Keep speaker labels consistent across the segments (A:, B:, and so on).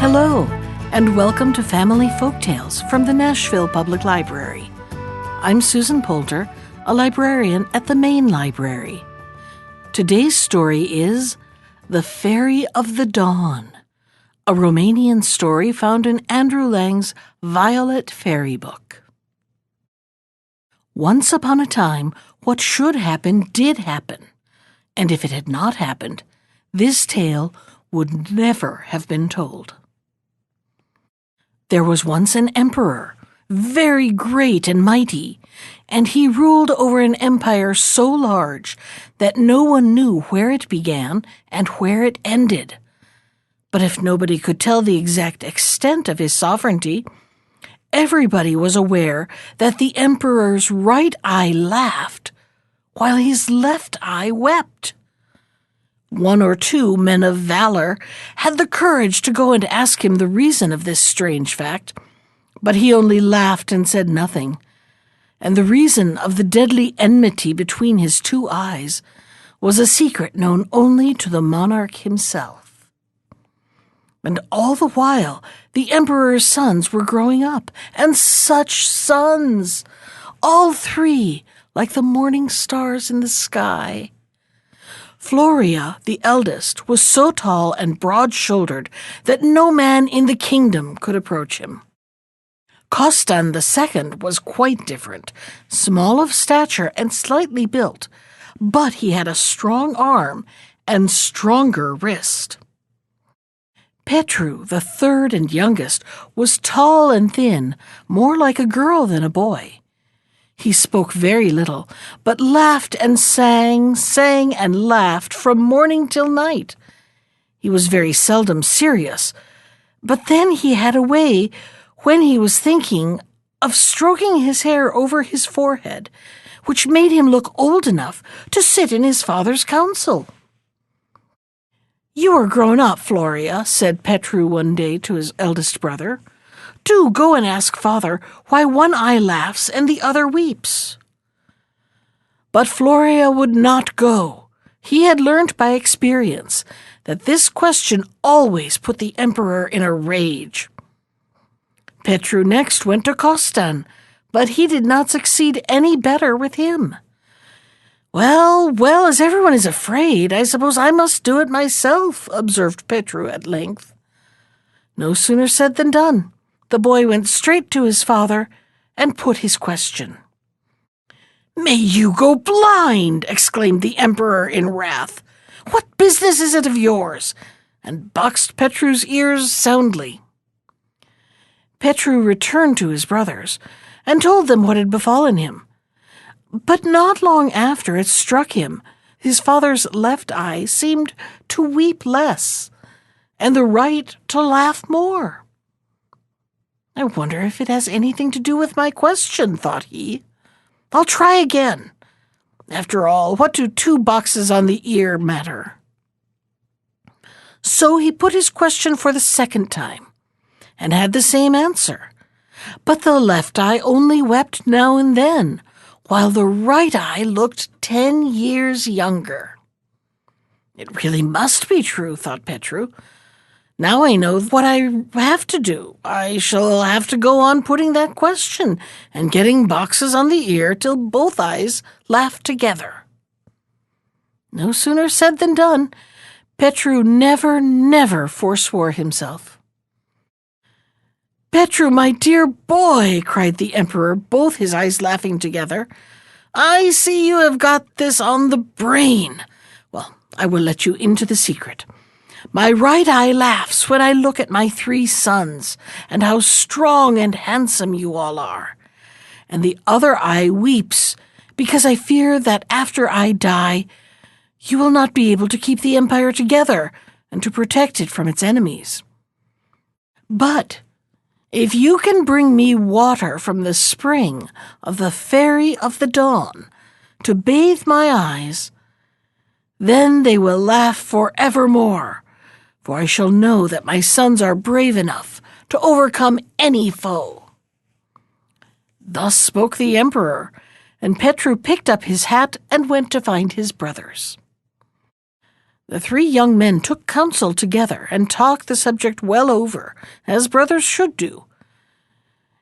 A: Hello, and welcome to Family Folktales from the Nashville Public Library. I'm Susan Poulter, a librarian at the Main Library. Today's story is The Fairy of the Dawn, a Romanian story found in Andrew Lang's Violet Fairy book. Once upon a time, what should happen did happen, and if it had not happened, this tale would never have been told. There was once an emperor, very great and mighty, and he ruled over an empire so large that no one knew where it began and where it ended. But if nobody could tell the exact extent of his sovereignty, everybody was aware that the emperor's right eye laughed, while his left eye wept. One or two men of valor had the courage to go and ask him the reason of this strange fact, but he only laughed and said nothing, and the reason of the deadly enmity between his two eyes was a secret known only to the monarch himself. And all the while, the emperor's sons were growing up, and such sons! All three, like the morning stars in the sky. Floria, the eldest, was so tall and broad-shouldered that no man in the kingdom could approach him. Costan the second was quite different, small of stature and slightly built, but he had a strong arm and stronger wrist. Petru, the third and youngest, was tall and thin, more like a girl than a boy. He spoke very little, but laughed and sang and laughed from morning till night. He was very seldom serious, but then he had a way, when he was thinking, of stroking his hair over his forehead, which made him look old enough to sit in his father's council. "You are grown up, Floria," said Petru one day to his eldest brother. "Do go and ask father why one eye laughs and the other weeps." But Floria would not go. He had learned by experience that this question always put the emperor in a rage. Petru next went to Costan, but he did not succeed any better with him. Well, as everyone is afraid, I suppose I must do it myself," observed Petru at length. No sooner said than done. The boy went straight to his father and put his question. "May you go blind!" exclaimed the emperor in wrath. "What business is it of yours?" and boxed Petru's ears soundly. Petru returned to his brothers and told them what had befallen him. But not long after it struck him, his father's left eye seemed to weep less, and the right to laugh more. "I wonder if it has anything to do with my question," thought he. "I'll try again. After all, what do 2 boxes on the ear matter?" So he put his question for the second time, and had the same answer. But the left eye only wept now and then, while the right eye looked 10 years younger. "It really must be true," thought Petru. "Now I know what I have to do. I shall have to go on putting that question and getting boxes on the ear till both eyes laugh together." No sooner said than done. Petru never forswore himself. "Petru, my dear boy," cried the emperor, both his eyes laughing together, "I see you have got this on the brain. Well, I will let you into the secret. My right eye laughs when I look at my 3 sons, and how strong and handsome you all are. And the other eye weeps, because I fear that after I die, you will not be able to keep the empire together and to protect it from its enemies. But if you can bring me water from the spring of the Fairy of the Dawn to bathe my eyes, then they will laugh forevermore, for I shall know that my sons are brave enough to overcome any foe." Thus spoke the emperor, and Petru picked up his hat and went to find his brothers. The 3 young men took counsel together and talked the subject well over, as brothers should do.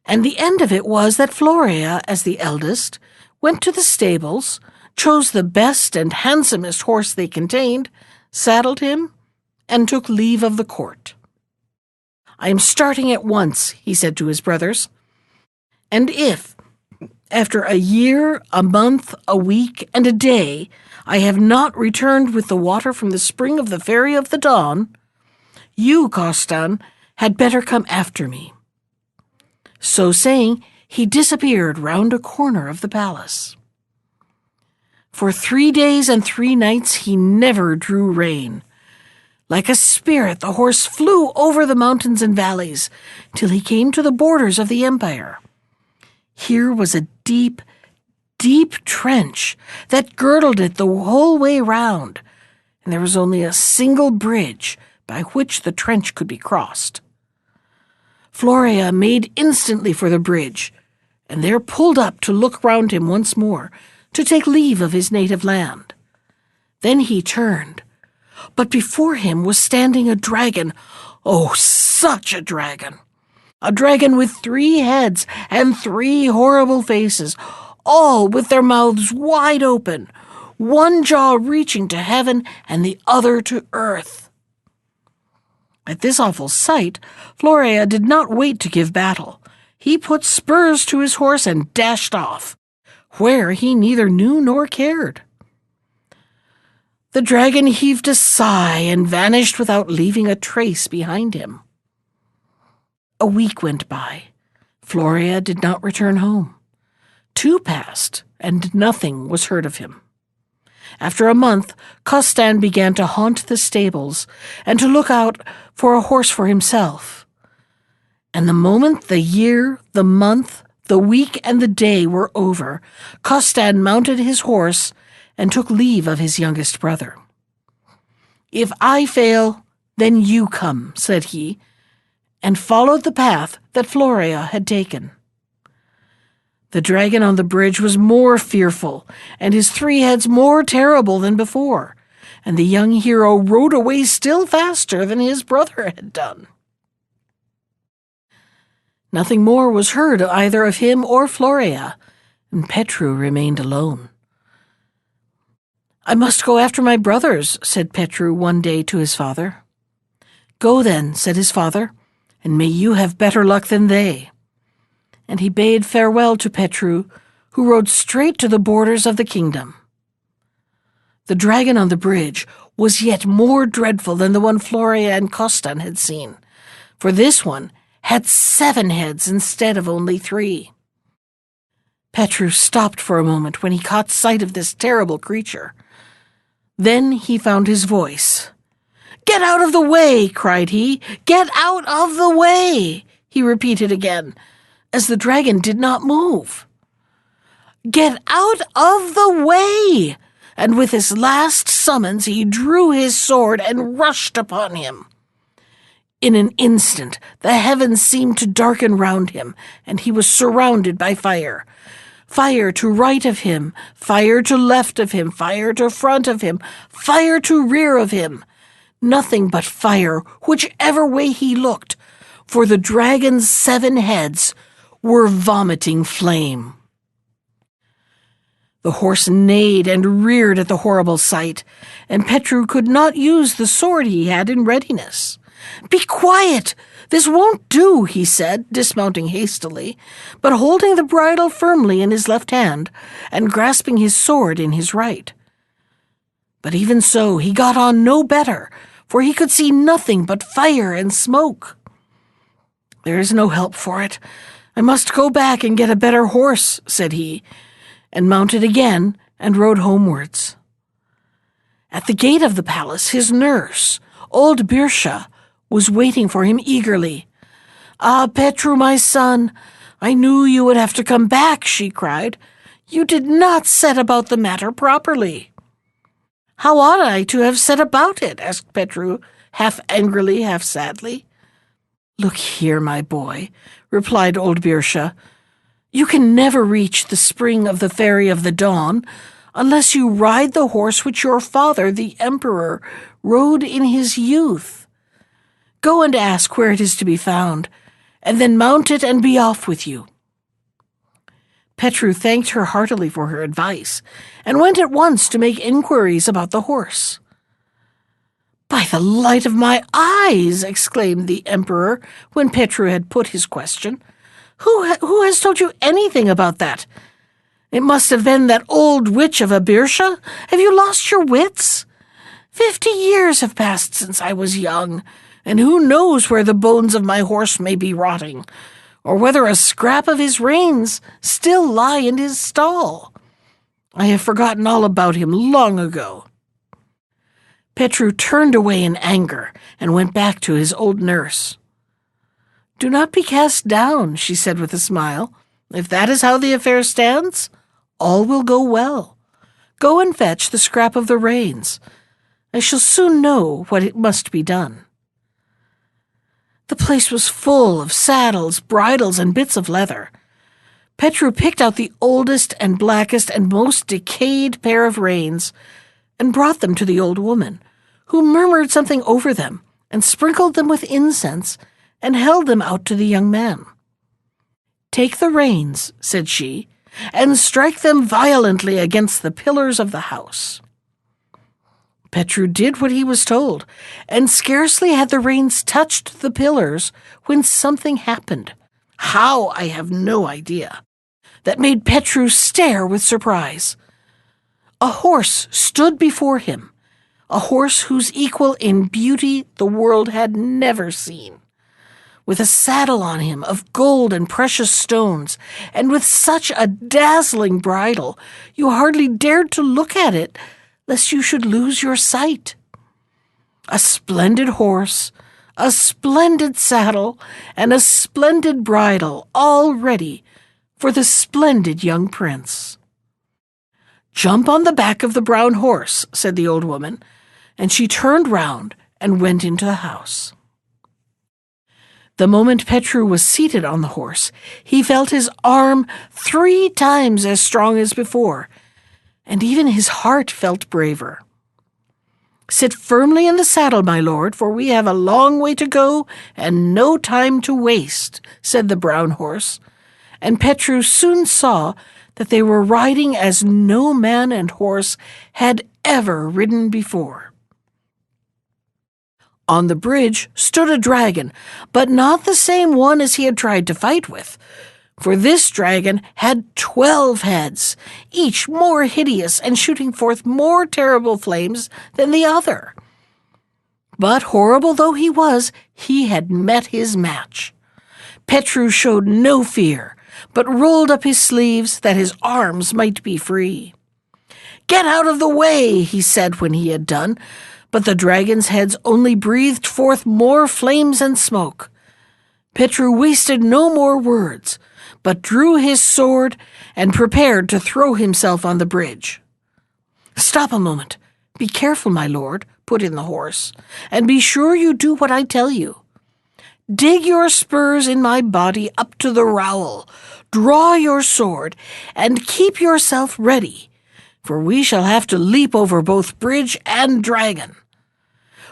A: And the end of it was that Florea, as the eldest, went to the stables, chose the best and handsomest horse they contained, saddled him, and took leave of the court. "I am starting at once," he said to his brothers, "and if, after a year, a month, a week, and a day, I have not returned with the water from the spring of the Fairy of the Dawn, you, Costan, had better come after me." So saying, he disappeared round a corner of the palace. For 3 days and 3 nights he never drew rein. Like a spirit, the horse flew over the mountains and valleys till he came to the borders of the empire. Here was a deep, deep trench that girdled it the whole way round, and there was only a single bridge by which the trench could be crossed. Florea made instantly for the bridge, and there pulled up to look round him once more, to take leave of his native land. Then he turned, but before him was standing a dragon. Oh, such a dragon! A dragon with 3 heads and 3 horrible faces, all with their mouths wide open, one jaw reaching to heaven and the other to earth. At this awful sight, Florea did not wait to give battle. He put spurs to his horse and dashed off, where he neither knew nor cared. The dragon heaved a sigh and vanished without leaving a trace behind him. A week went by. Florea did not return home. 2 passed, and nothing was heard of him. After a month, Costan began to haunt the stables and to look out for a horse for himself. And the moment the year, the month, the week, and the day were over, Costan mounted his horse and took leave of his youngest brother. "If I fail, then you come," said he, and followed the path that Florea had taken. The dragon on the bridge was more fearful, and his 3 heads more terrible than before, and the young hero rode away still faster than his brother had done. Nothing more was heard either of him or Florea, and Petru remained alone. "I must go after my brothers," said Petru one day to his father. "Go then," said his father, "and may you have better luck than they." And he bade farewell to Petru, who rode straight to the borders of the kingdom. The dragon on the bridge was yet more dreadful than the one Florea and Costan had seen, for this one had 7 heads instead of only 3. Petru stopped for a moment when he caught sight of this terrible creature. Then he found his voice. "Get out of the way!" cried he. "Get out of the way!" he repeated again, as the dragon did not move. "Get out of the way!" And with this last summons he drew his sword and rushed upon him. In an instant the heavens seemed to darken round him, and he was surrounded by fire. Fire to right of him, fire to left of him, fire to front of him, fire to rear of him. Nothing but fire, whichever way he looked, for the dragon's 7 heads were vomiting flame. The horse neighed and reared at the horrible sight, and Petru could not use the sword he had in readiness. "Be quiet! This won't do," he said, dismounting hastily, but holding the bridle firmly in his left hand and grasping his sword in his right. But even so he got on no better, for he could see nothing but fire and smoke. "There is no help for it. I must go back and get a better horse," said he, and mounted again and rode homewards. At the gate of the palace his nurse, old Birsha, was waiting for him eagerly. "Ah, Petru, my son, I knew you would have to come back," she cried. "You did not set about the matter properly." "How ought I to have set about it?" asked Petru, half angrily, half sadly. "Look here, my boy," replied old Birsha. "You can never reach the spring of the Fairy of the Dawn unless you ride the horse which your father, the Emperor, rode in his youth. Go and ask where it is to be found, and then mount it and be off with you." Petru thanked her heartily for her advice, and went at once to make inquiries about the horse. "By the light of my eyes!" exclaimed the emperor when Petru had put his question. Who has told you anything about that? It must have been that old witch of a Birsha. Have you lost your wits? 50 years have passed since I was young, and who knows where the bones of my horse may be rotting, or whether a scrap of his reins still lie in his stall. I have forgotten all about him long ago." Petru turned away in anger and went back to his old nurse. "Do not be cast down," she said with a smile. "If that is how the affair stands, all will go well. Go and fetch the scrap of the reins. I shall soon know what it must be done." The place was full of saddles, bridles, and bits of leather. Petru picked out the oldest and blackest and most decayed pair of reins and brought them to the old woman, who murmured something over them and sprinkled them with incense and held them out to the young man. "Take the reins," said she, "and strike them violently against the pillars of the house." Petru did what he was told, and scarcely had the reins touched the pillars when something happened. How, I have no idea. That made Petru stare with surprise. A horse stood before him, a horse whose equal in beauty the world had never seen, with a saddle on him of gold and precious stones, and with such a dazzling bridle you hardly dared to look at it, lest you should lose your sight. A splendid horse, a splendid saddle, and a splendid bridle, all ready for the splendid young prince. "Jump on the back of the brown horse," said the old woman, and she turned round and went into the house. The moment Petru was seated on the horse, he felt his arm 3 times as strong as before, and even his heart felt braver. "Sit firmly in the saddle, my lord, for we have a long way to go and no time to waste," said the brown horse, and Petru soon saw that they were riding as no man and horse had ever ridden before. On the bridge stood a dragon, but not the same one as he had tried to fight with, for this dragon had 12 heads, each more hideous and shooting forth more terrible flames than the other. But horrible though he was, he had met his match. Petru showed no fear, but rolled up his sleeves that his arms might be free. "Get out of the way," he said when he had done, but the dragon's heads only breathed forth more flames and smoke. Petru wasted no more words, but drew his sword and prepared to throw himself on the bridge. "Stop a moment. Be careful, my lord," put in the horse, "and be sure you do what I tell you. Dig your spurs in my body up to the rowel, draw your sword, and keep yourself ready, for we shall have to leap over both bridge and dragon.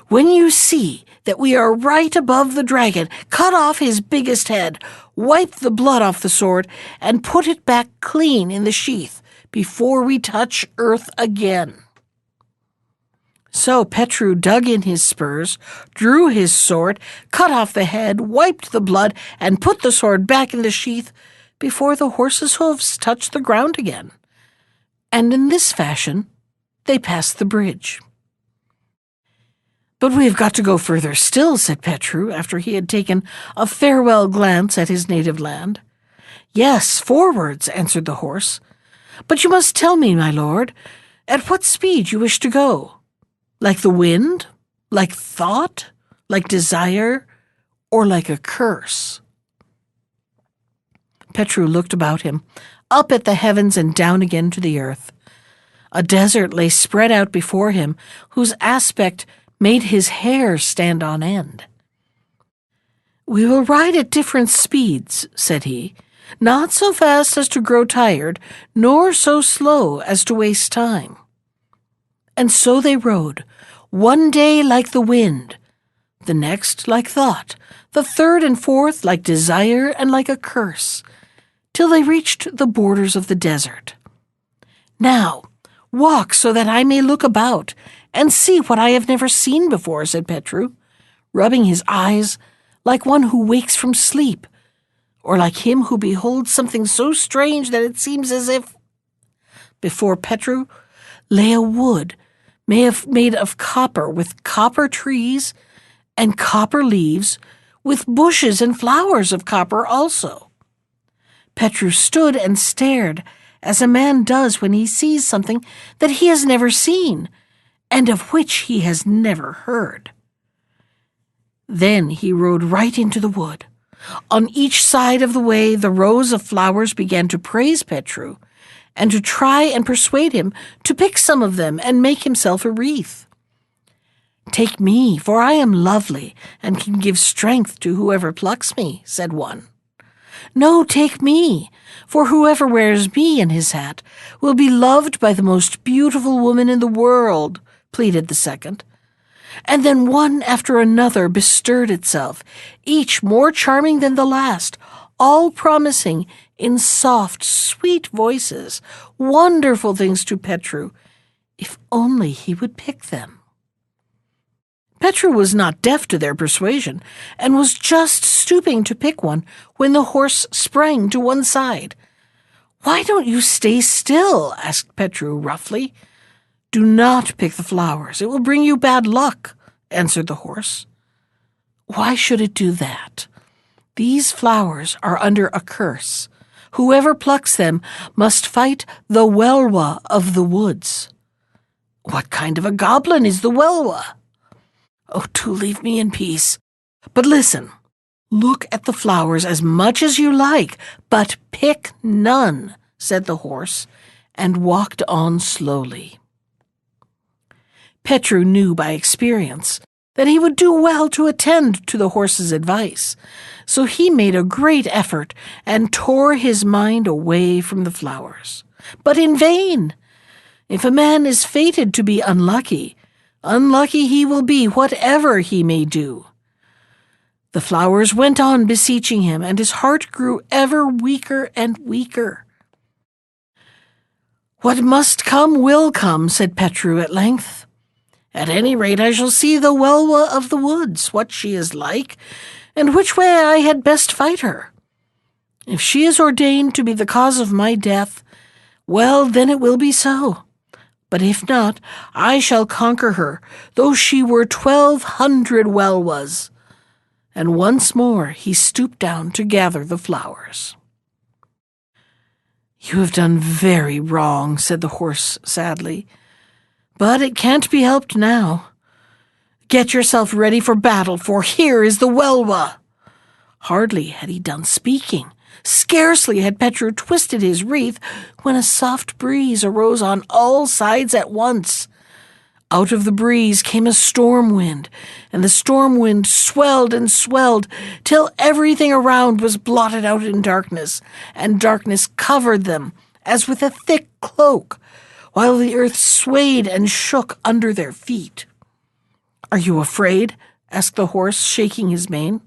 A: When you see that we are right above the dragon, cut off his biggest head, wipe the blood off the sword, and put it back clean in the sheath before we touch earth again." So Petru dug in his spurs, drew his sword, cut off the head, wiped the blood, and put the sword back in the sheath before the horse's hoofs touched the ground again. And in this fashion they passed the bridge. "But we have got to go further still," said Petru, after he had taken a farewell glance at his native land. "Yes, forwards," answered the horse. "But you must tell me, my lord, at what speed you wish to go. Like the wind, like thought, like desire, or like a curse?" Petru looked about him, up at the heavens and down again to the earth. A desert lay spread out before him, whose aspect made his hair stand on end. "We will ride at different speeds," said he, "not so fast as to grow tired, nor so slow as to waste time." And so they rode, one day like the wind, the next like thought, the third and fourth like desire and like a curse, till they reached the borders of the desert. "Now, walk so that I may look about and see what I have never seen before," said Petru, rubbing his eyes like one who wakes from sleep, or like him who beholds something so strange that it seems as if... Before Petru lay a wood made of copper, with copper trees and copper leaves, with bushes and flowers of copper also. Petru stood and stared, as a man does when he sees something that he has never seen, and of which he has never heard. Then he rode right into the wood. On each side of the way, the rows of flowers began to praise Petru, and to try and persuade him to pick some of them and make himself a wreath. "Take me, for I am lovely, and can give strength to whoever plucks me," said one. "No, take me, for whoever wears me in his hat will be loved by the most beautiful woman in the world," pleaded the second. And then one after another bestirred itself, each more charming than the last, all promising in soft, sweet voices wonderful things to Petru, if only he would pick them. Petru was not deaf to their persuasion, and was just stooping to pick one when the horse sprang to one side. "Why don't you stay still?" asked Petru roughly. "Do not pick the flowers. It will bring you bad luck," answered the horse. "Why should it do that? These flowers are under a curse. Whoever plucks them must fight the Welwa of the woods." "What kind of a goblin is the Welwa?" "Oh, do leave me in peace. But listen, look at the flowers as much as you like, but pick none," said the horse, and walked on slowly. Petru knew by experience that he would do well to attend to the horse's advice, so he made a great effort and tore his mind away from the flowers. But in vain. If a man is fated to be unlucky, unlucky he will be whatever he may do. The flowers went on beseeching him, and his heart grew ever weaker and weaker. "What must come will come," said Petru at length. "At any rate, I shall see the Welwa of the woods, what she is like, and which way I had best fight her. If she is ordained to be the cause of my death, well, then it will be so. But if not, I shall conquer her, though she were 1,200 Welwas." And once more he stooped down to gather the flowers. "You have done very wrong," said the horse sadly. "But it can't be helped now. Get yourself ready for battle, for here is the Welwa." Hardly had he done speaking, scarcely had Petru twisted his wreath, when a soft breeze arose on all sides at once. Out of the breeze came a storm wind, and the storm wind swelled and swelled till everything around was blotted out in darkness, and darkness covered them as with a thick cloak, while the earth swayed and shook under their feet. "Are you afraid?" asked the horse, shaking his mane.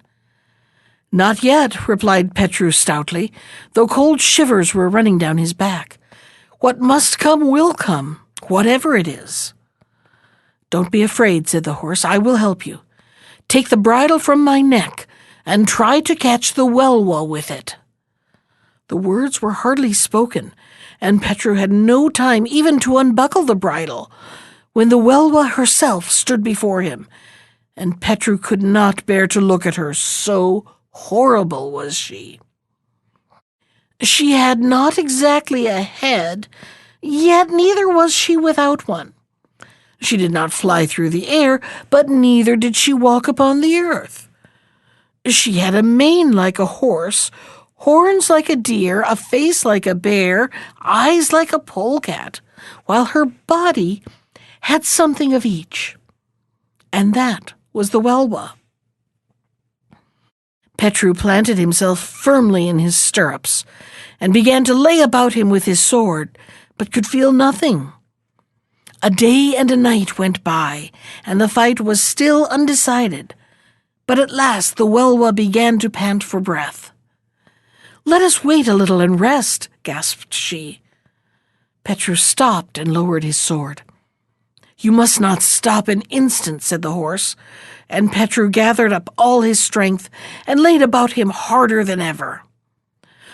A: "Not yet," replied Petru stoutly, though cold shivers were running down his back. "What must come will come, whatever it is." "Don't be afraid," said the horse. "I will help you. Take the bridle from my neck and try to catch the Welwa with it." The words were hardly spoken, and Petru had no time even to unbuckle the bridle, when the Welwa herself stood before him, and Petru could not bear to look at her, so horrible was she. She had not exactly a head, yet neither was she without one. She did not fly through the air, but neither did she walk upon the earth. She had a mane like a horse, horns like a deer, a face like a bear, eyes like a polecat, while her body had something of each. And that was the Welwa. Petru planted himself firmly in his stirrups, and began to lay about him with his sword, but could feel nothing. A day and a night went by, and the fight was still undecided. But at last the Welwa began to pant for breath. "Let us wait a little and rest," gasped she. Petru stopped and lowered his sword. "You must not stop an instant," said the horse, and Petru gathered up all his strength and laid about him harder than ever.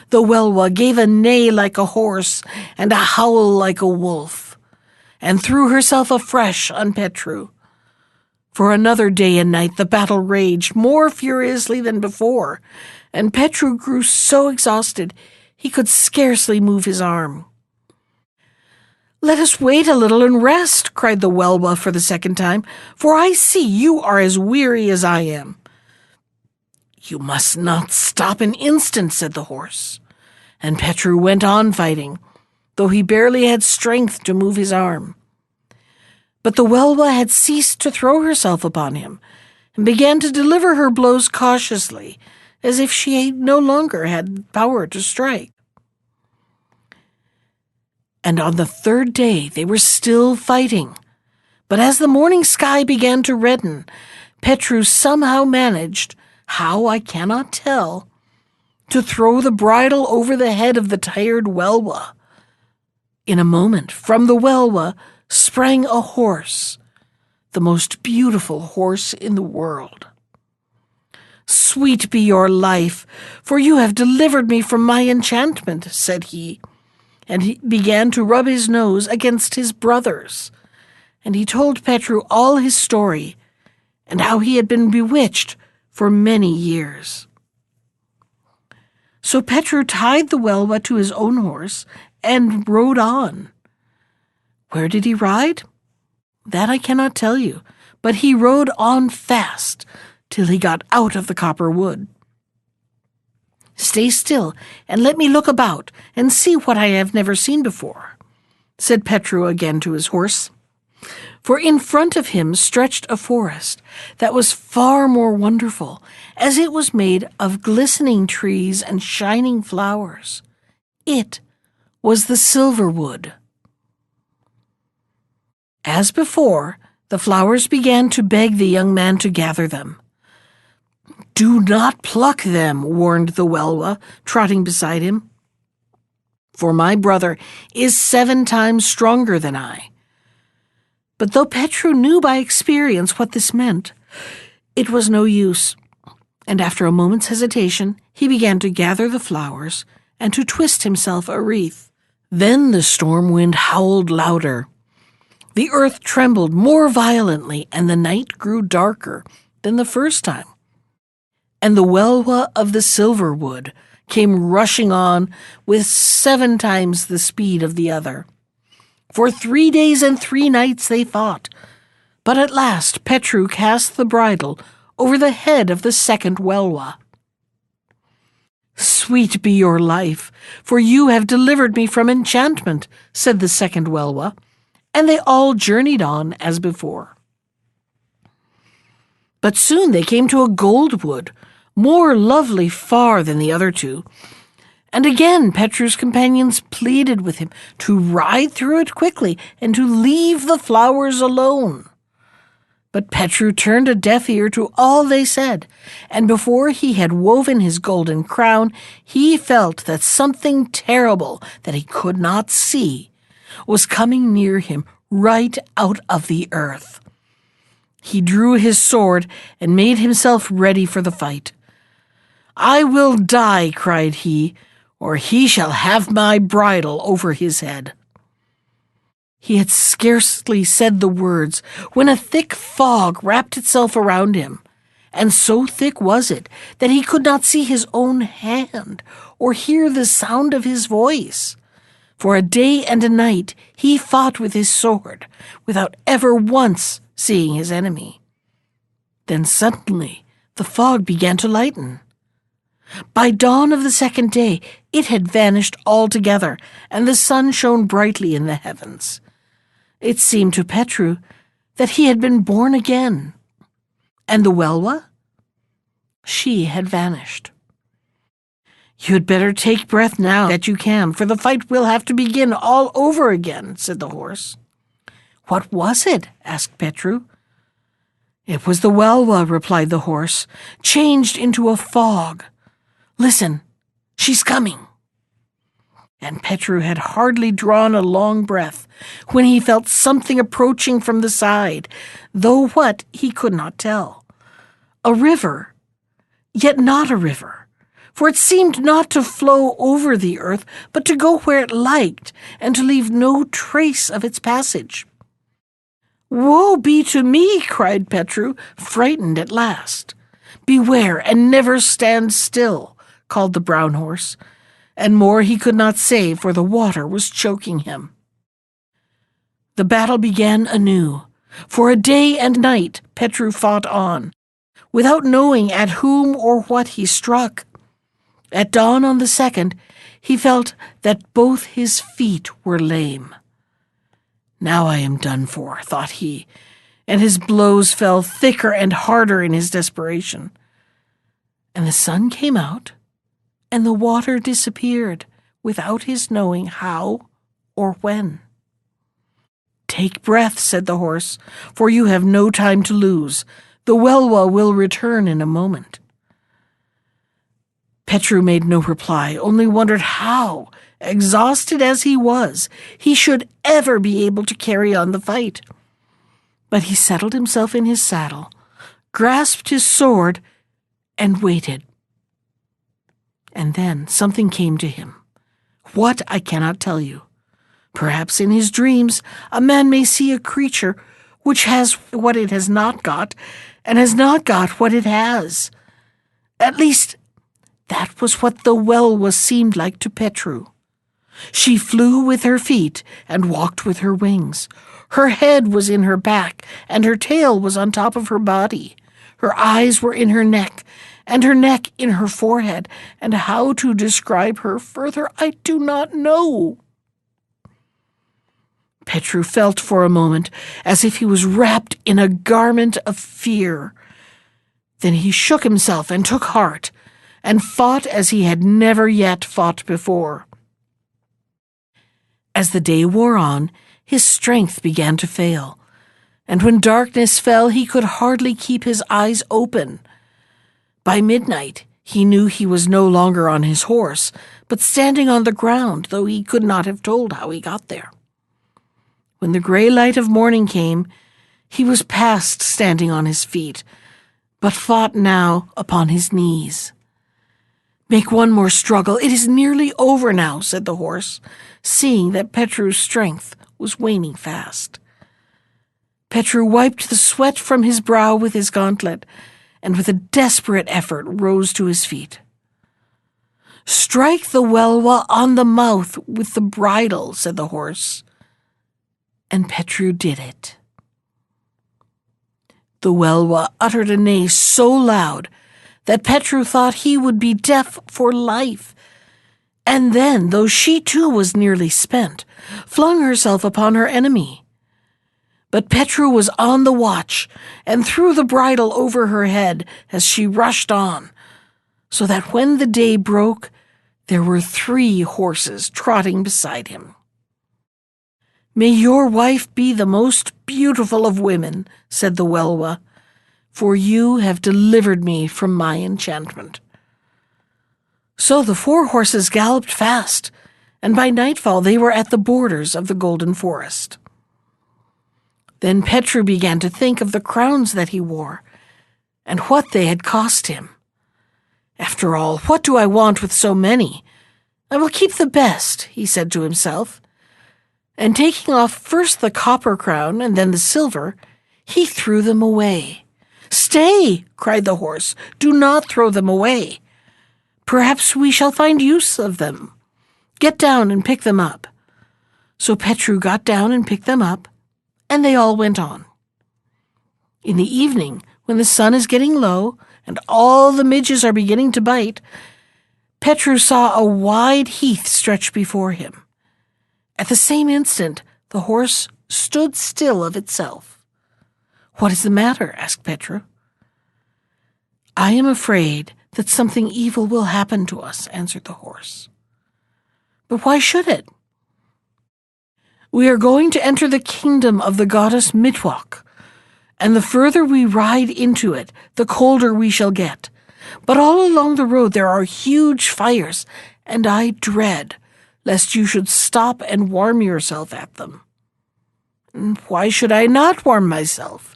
A: The Welwa gave a neigh like a horse and a howl like a wolf, and threw herself afresh on Petru. For another day and night the battle raged more furiously than before, and Petru grew so exhausted he could scarcely move his arm. "Let us wait a little and rest," cried the Welwa for the second time, "for I see you are as weary as I am." "You must not stop an instant," said the horse, and Petru went on fighting, though he barely had strength to move his arm. But the Welwa had ceased to throw herself upon him, and began to deliver her blows cautiously, as if she no longer had power to strike. And on the third day they were still fighting, but as the morning sky began to redden, Petru somehow managed, how I cannot tell, to throw the bridle over the head of the tired Welwa. In a moment, from the Welwa sprang a horse, the most beautiful horse in the world. "Sweet be your life, for you have delivered me from my enchantment," said he, and he began to rub his nose against his brothers, and he told Petru all his story, and how he had been bewitched for many years. So Petru tied the Welwa to his own horse and rode on. Where did he ride? That I cannot tell you, but he rode on fast till he got out of the copper wood. "Stay still, and let me look about and see what I have never seen before," said Petru again to his horse. For in front of him stretched a forest that was far more wonderful, as it was made of glistening trees and shining flowers. It was the silver wood. As before, the flowers began to beg the young man to gather them. "Do not pluck them," warned the Welwa, trotting beside him, "for my brother is 7 times stronger than I." But though Petru knew by experience what this meant, it was no use, and after a moment's hesitation, he began to gather the flowers and to twist himself a wreath. Then the storm wind howled louder. The earth trembled more violently, and the night grew darker than the first time. And the Welwa of the silver wood came rushing on with 7 times the speed of the other. For 3 days and 3 nights they fought, but at last Petru cast the bridle over the head of the second Welwa. "Sweet be your life, for you have delivered me from enchantment," said the second Welwa, and they all journeyed on as before. But soon they came to a gold wood, more lovely far than the other 2, and again Petru's companions pleaded with him to ride through it quickly and to leave the flowers alone. But Petru turned a deaf ear to all they said, and before he had woven his golden crown, he felt that something terrible that he could not see was coming near him right out of the earth. He drew his sword and made himself ready for the fight. "I will die," cried he, "or he shall have my bridle over his head." He had scarcely said the words when a thick fog wrapped itself around him, and so thick was it that he could not see his own hand or hear the sound of his voice. For a day and a night he fought with his sword, without ever once seeing his enemy. Then suddenly the fog began to lighten. By dawn of the second day it had vanished altogether, and the sun shone brightly in the heavens. It seemed to Petru that he had been born again. And the Welwa? She had vanished. "You had better take breath now that you can, for the fight will have to begin all over again," said the horse. "What was it?" asked Petru. "It was the Welwa," replied the horse, "changed into a fog. Listen, she's coming." And Petru had hardly drawn a long breath when he felt something approaching from the side, though what he could not tell. A river, yet not a river, for it seemed not to flow over the earth, but to go where it liked, and to leave no trace of its passage. "Woe be to me!" cried Petru, frightened at last. "Beware, and never stand still," called the brown horse, and more he could not say, for the water was choking him. The battle began anew. For a day and night Petru fought on, without knowing at whom or what he struck. At dawn on the second, he felt that both his feet were lame. "Now I am done for," thought he, and his blows fell thicker and harder in his desperation. And the sun came out, and the water disappeared without his knowing how or when. "Take breath," said the horse, "for you have no time to lose. The Welwa will return in a moment." Petru made no reply, only wondered how, exhausted as he was, he should ever be able to carry on the fight. But he settled himself in his saddle, grasped his sword, and waited. And then something came to him. What, I cannot tell you. Perhaps in his dreams a man may see a creature which has what it has not got, and has not got what it has. At least, that was what the Welwa seemed like to Petru. She flew with her feet and walked with her wings. Her head was in her back, and her tail was on top of her body. Her eyes were in her neck, and her neck in her forehead, and how to describe her further I do not know. Petru felt for a moment as if he was wrapped in a garment of fear. Then he shook himself and took heart, and fought as he had never yet fought before. As the day wore on, his strength began to fail, and when darkness fell he could hardly keep his eyes open. By midnight he knew he was no longer on his horse, but standing on the ground, though he could not have told how he got there. When the gray light of morning came, he was past standing on his feet, but fought now upon his knees. "Make one more struggle. It is nearly over now," said the horse, seeing that Petru's strength was waning fast. Petru wiped the sweat from his brow with his gauntlet, and with a desperate effort rose to his feet. "Strike the Welwa on the mouth with the bridle," said the horse. And Petru did it. The Welwa uttered a neigh so loud that Petru thought he would be deaf for life, and then, though she too was nearly spent, flung herself upon her enemy. But Petru was on the watch, and threw the bridle over her head as she rushed on, so that when the day broke, there were 3 horses trotting beside him. "May your wife be the most beautiful of women," said the Welwa, "for you have delivered me from my enchantment." So the 4 horses galloped fast, and by nightfall they were at the borders of the golden forest. Then Petru began to think of the crowns that he wore, and what they had cost him. "After all, what do I want with so many? I will keep the best," he said to himself. And taking off first the copper crown and then the silver, he threw them away. "Stay!" cried the horse. "Do not throw them away. Perhaps we shall find use of them. Get down and pick them up." So Petru got down and picked them up, and they all went on. In the evening, when the sun is getting low and all the midges are beginning to bite, Petru saw a wide heath stretch before him. At the same instant, the horse stood still of itself. "What is the matter?" asked Petru. "I am afraid that something evil will happen to us," answered the horse. "But why should it?" We are going to enter the kingdom of the goddess Mitwok, and the further we ride into it, the colder we shall get. But all along the road there are huge fires, and I dread lest you should stop and warm yourself at them." "Why should I not warm myself?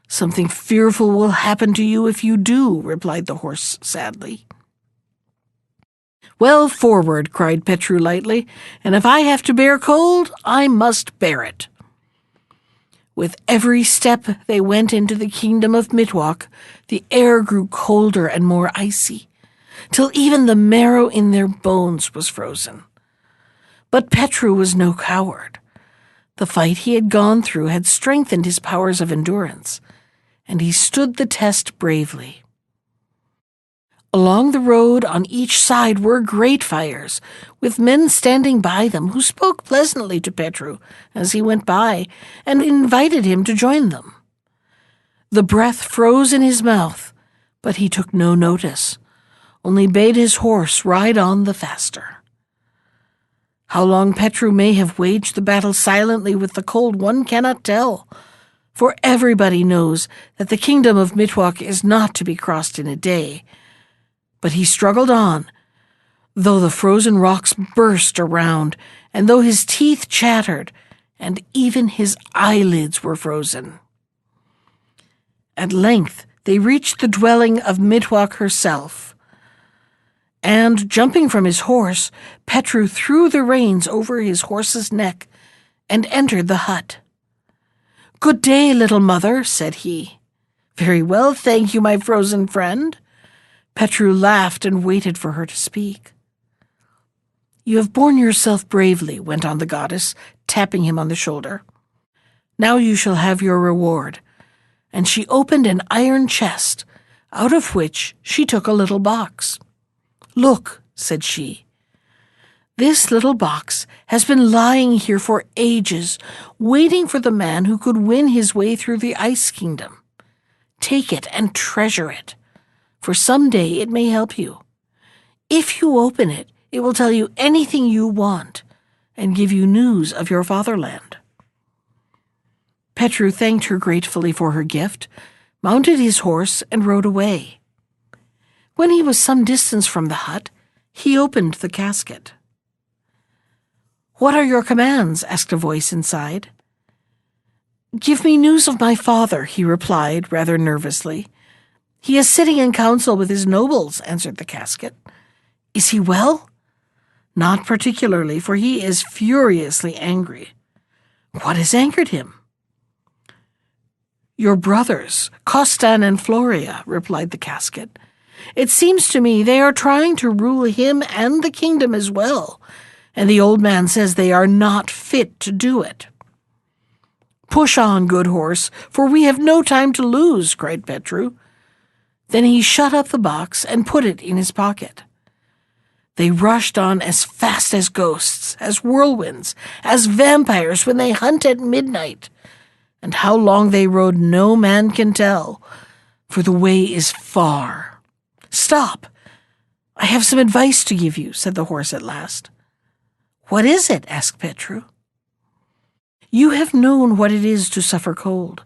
A: Something fearful will happen to you if you do," replied the horse sadly. "Well, forward," cried Petru lightly, "and if I have to bear cold, I must bear it." With every step they went into the kingdom of Mitwok, the air grew colder and more icy, till even the marrow in their bones was frozen. But Petru was no coward. The fight he had gone through had strengthened his powers of endurance, and he stood the test bravely. Along the road on each side were great fires, with men standing by them who spoke pleasantly to Petru as he went by and invited him to join them. The breath froze in his mouth, but he took no notice, only bade his horse ride on the faster. How long Petru may have waged the battle silently with the cold one cannot tell, for everybody knows that the kingdom of Mitwok is not to be crossed in a day. But he struggled on, though the frozen rocks burst around, and though his teeth chattered, and even his eyelids were frozen. At length they reached the dwelling of Mitwok herself, and, jumping from his horse, Petru threw the reins over his horse's neck and entered the hut. "Good day, little mother," said he. "Very well, thank you, my frozen friend." Petru laughed and waited for her to speak. "You have borne yourself bravely," went on the goddess, tapping him on the shoulder. "Now you shall have your reward." And she opened an iron chest, out of which she took a little box. "Look," said she. "This little box has been lying here for ages, waiting for the man who could win his way through the Ice Kingdom. Take it and treasure it, for some day it may help you. If you open it, it will tell you anything you want and give you news of your fatherland." Petru thanked her gratefully for her gift, mounted his horse, and rode away. When he was some distance from the hut, he opened the casket. "What are your commands?" asked a voice inside. "Give me news of my father," he replied, rather nervously. "He is sitting in council with his nobles," answered the casket. "Is he well?" "Not particularly, for he is furiously angry." "What has angered him?" "Your brothers, Costan and Floria," replied the casket. "It seems to me they are trying to rule him and the kingdom as well, and the old man says they are not fit to do it." "Push on, good horse, for we have no time to lose," cried Petru. Then he shut up the box and put it in his pocket. They rushed on as fast as ghosts, as whirlwinds, as vampires when they hunt at midnight. And how long they rode no man can tell, for the way is far. "Stop! I have some advice to give you," said the horse at last. "What is it?" asked Petru. "You have known what it is to suffer cold.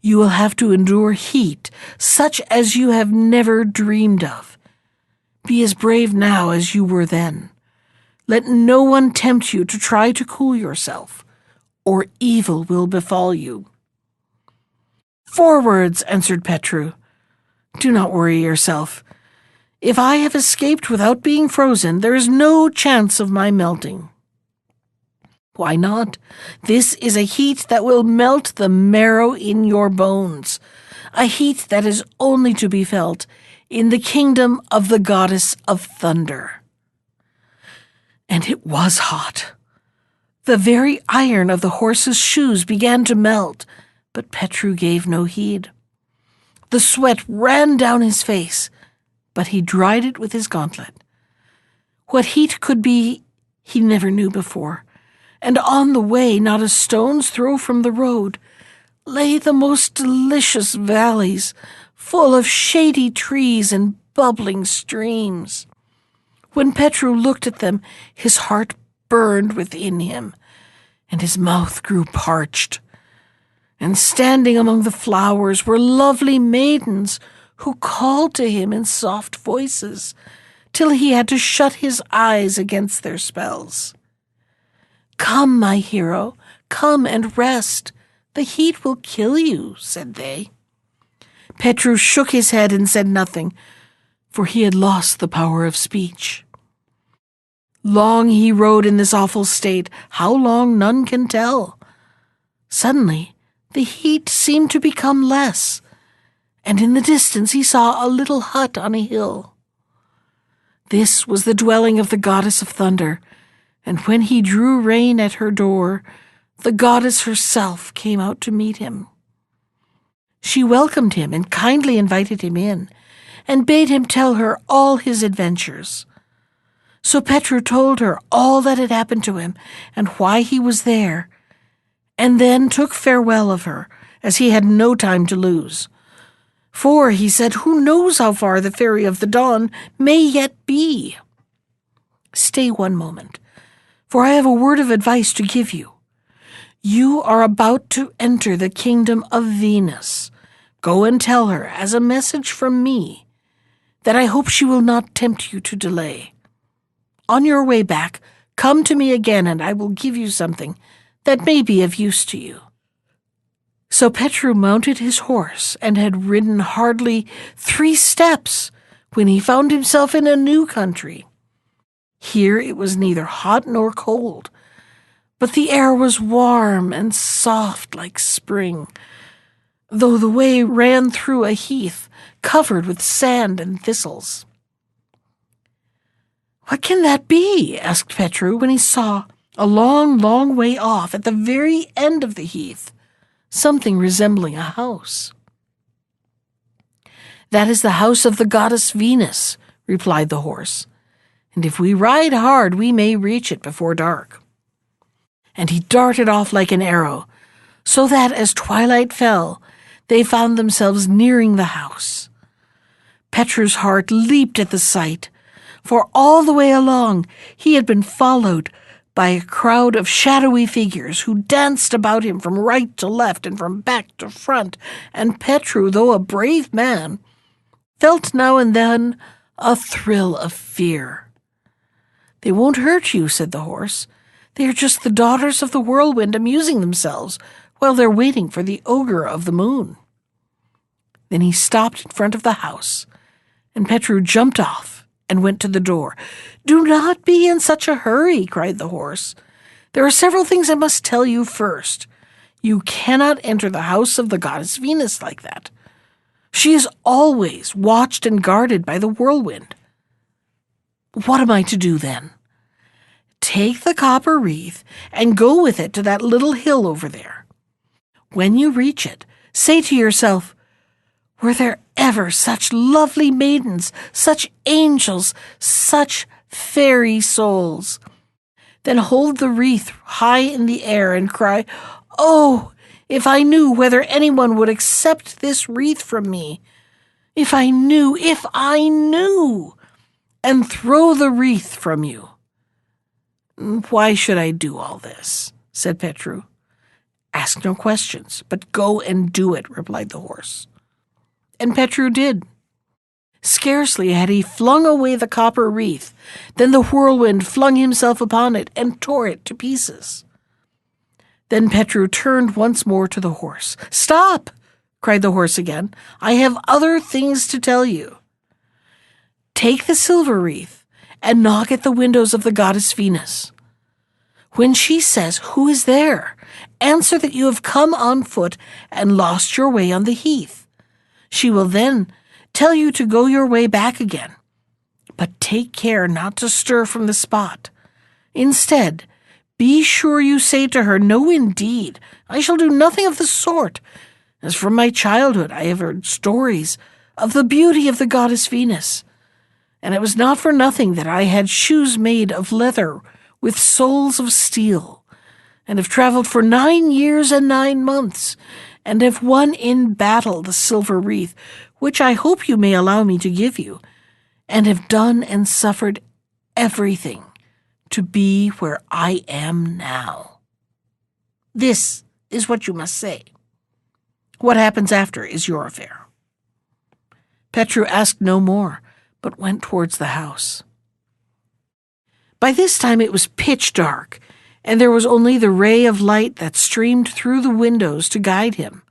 A: You will have to endure heat such as you have never dreamed of. Be as brave now as you were then. Let no one tempt you to try to cool yourself, or evil will befall you." "Forwards," answered Petru. "Do not worry yourself. If I have escaped without being frozen, there is no chance of my melting." "Why not? This is a heat that will melt the marrow in your bones, a heat that is only to be felt in the kingdom of the goddess of thunder." And it was hot. The very iron of the horse's shoes began to melt, but Petru gave no heed. The sweat ran down his face, but he dried it with his gauntlet. What heat could be, he never knew before, and on the way, not a stone's throw from the road, lay the most delicious valleys, full of shady trees and bubbling streams. When Petru looked at them, his heart burned within him, and his mouth grew parched. And standing among the flowers were lovely maidens who called to him in soft voices, till he had to shut his eyes against their spells. "Come, my hero, come and rest. The heat will kill you," said they. Petru shook his head and said nothing, for he had lost the power of speech. Long he rode in this awful state, how long none can tell. Suddenly the heat seemed to become less, and in the distance he saw a little hut on a hill. This was the dwelling of the goddess of thunder, and when he drew rein at her door, the goddess herself came out to meet him. She welcomed him and kindly invited him in, and bade him tell her all his adventures. So Petru told her all that had happened to him and why he was there, and then took farewell of her, as he had no time to lose. For, he said, who knows how far the Fairy of the Dawn may yet be? Stay one moment, for I have a word of advice to give you. You are about to enter the kingdom of Venus. Go and tell her, as a message from me, that I hope she will not tempt you to delay. On your way back, come to me again, and I will give you something that may be of use to you." So Petru mounted his horse and had ridden hardly 3 steps when he found himself in a new country. Here it was neither hot nor cold, but the air was warm and soft like spring, though the way ran through a heath covered with sand and thistles. "What can that be?" asked Petru when he saw, a long, long way off, at the very end of the heath, something resembling a house. "That is the house of the goddess Venus," replied the horse, "and if we ride hard we may reach it before dark." And he darted off like an arrow, so that as twilight fell, they found themselves nearing the house. Petru's heart leaped at the sight, for all the way along he had been followed by a crowd of shadowy figures who danced about him from right to left and from back to front, and Petru, though a brave man, felt now and then a thrill of fear. "They won't hurt you," said the horse. "They are just the daughters of the whirlwind amusing themselves while they're waiting for the ogre of the moon." Then he stopped in front of the house, and Petru jumped off and went to the door. "Do not be in such a hurry," cried the horse. "There are several things I must tell you first. You cannot enter the house of the goddess Venus like that. She is always watched and guarded by the whirlwind." "What am I to do then?" "Take the copper wreath and go with it to that little hill over there. When you reach it, say to yourself, 'Were there ever such lovely maidens, such angels, such fairy souls?' Then hold the wreath high in the air and cry, 'Oh, if I knew whether anyone would accept this wreath from me! If I knew, and throw the wreath from you." "Why should I do all this?" said Petru. "Ask no questions, but go and do it," replied the horse. And Petru did. Scarcely had he flung away the copper wreath than the whirlwind flung himself upon it and tore it to pieces. Then Petru turned once more to the horse. "Stop!" cried the horse again. "I have other things to tell you. Take the silver wreath and knock at the windows of the goddess Venus. When she says, 'Who is there?' answer that you have come on foot and lost your way on the heath. She will then tell you to go your way back again, but take care not to stir from the spot. Instead, be sure you say to her, 'No, indeed, I shall do nothing of the sort. As from my childhood I have heard stories of the beauty of the goddess Venus, and it was not for nothing that I had shoes made of leather with soles of steel, and have traveled for 9 years and 9 months, and have won in battle the silver wreath, which I hope you may allow me to give you, and have done and suffered everything to be where I am now.'" This is what you must say. What happens after is your affair." Petru asked no more, but went towards the house. By this time it was pitch dark, and there was only the ray of light that streamed through the windows to guide him,